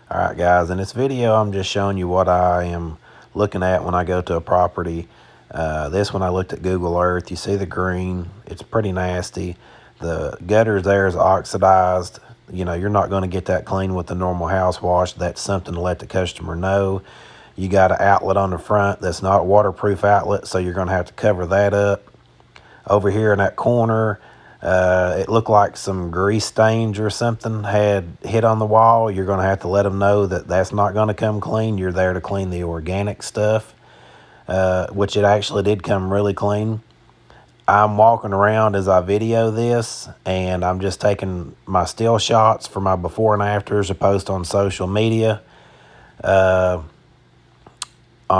Alright guys, in this video I'm just showing you what I am looking at when I go to a property. This one I looked at Google Earth. You see the green, it's pretty nasty. The gutter there is oxidized. You know, you're not going to get that clean with the normal house wash. That's something to let the customer know. You got an outlet on the front that's not a waterproof outlet, so you're going to have to cover that up. Over here in that corner, it looked like some grease stains or something had hit on the wall. You're going to have to let them know that that's not going to come clean. You're there to clean the organic stuff, which it actually did come really clean. I'm walking around as I video this, and I'm just taking my still shots for my before and afters to post on social media. On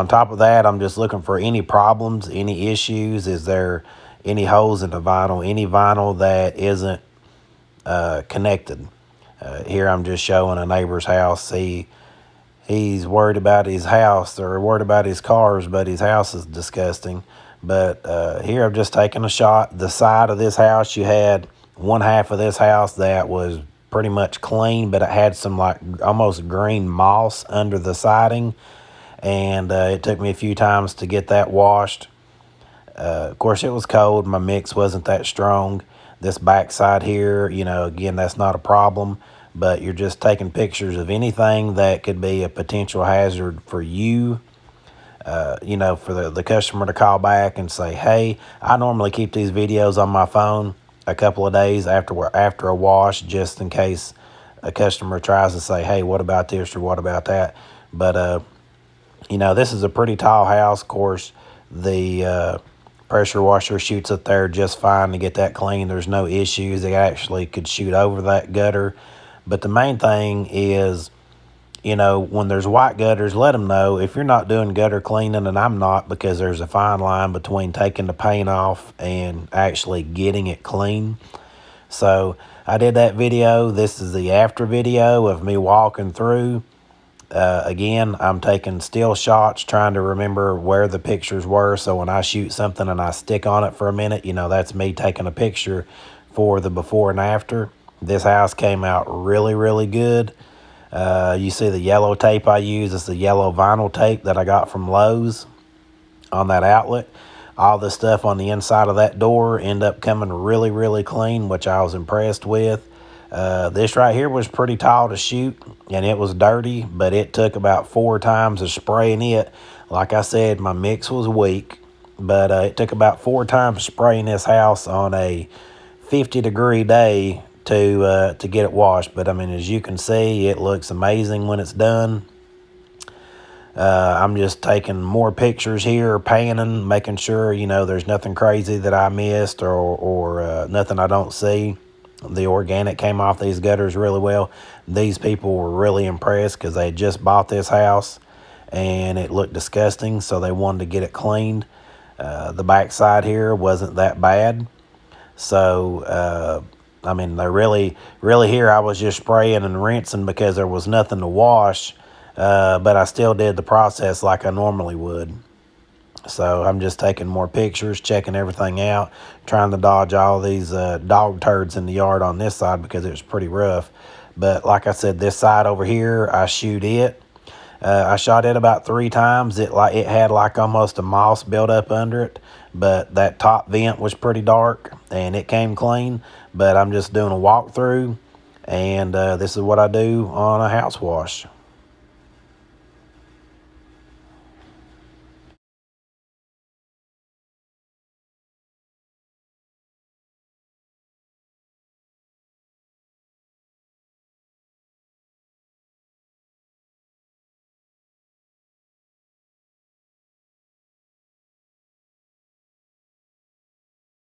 top of that, I'm just looking for any problems, any issues. Is there any holes in the vinyl, any vinyl that isn't connected? Here I'm just showing a neighbor's house. He's worried about his house, or worried about his cars, but his house is disgusting. But here I've just taken a shot. The side of this house, you had one half of this house that was pretty much clean, but it had some like almost green moss under the siding. And it took me a few times to get that washed. Of course, it was cold. My mix wasn't that strong. This backside here, you know, again, that's not a problem. But you're just taking pictures of anything that could be a potential hazard for you. You know, for the customer to call back and say, hey, I normally keep these videos on my phone a couple of days after a wash, just in case a customer tries to say, hey, what about this or what about that? But, you know, this is a pretty tall house. Of course, the pressure washer shoots up there just fine to get that clean. There's no issues. They actually could shoot over that gutter. But the main thing is, you know, when there's white gutters, let them know. If you're not doing gutter cleaning, and I'm not, because there's a fine line between taking the paint off and actually getting it clean. So I did that video. This is the after video of me walking through. Again, I'm taking still shots, trying to remember where the pictures were. So when I shoot something and I stick on it for a minute, you know, that's me taking a picture for the before and after. This house came out really, really good. You see the yellow tape I use. It's the yellow vinyl tape that I got from Lowe's on that outlet. All the stuff on the inside of that door ended up coming really, really clean, which I was impressed with. This right here was pretty tall to shoot, and it was dirty, but it took about 4 times of spraying it. Like I said, my mix was weak, but it took about 4 times spraying this house on a 50-degree day to get it washed. But I mean, as you can see, it looks amazing when it's done. I'm just taking more pictures here, panning, making sure, you know, there's nothing crazy that I missed or nothing I don't see. The organic came off these gutters really well. These people were really impressed because they just bought this house and it looked disgusting, so they wanted to get it cleaned. The backside here wasn't that bad. So, I mean, they really here I was just spraying and rinsing because there was nothing to wash, but I still did the process like I normally would. So I'm just taking more pictures, checking everything out, trying to dodge all these dog turds in the yard on this side because it was pretty rough. But like I said, this side over here, I shoot it. I shot it about 3 times. It had like almost a moss built up under it, but that top vent was pretty dark and it came clean. But I'm just doing a walkthrough, and this is what I do on a house wash.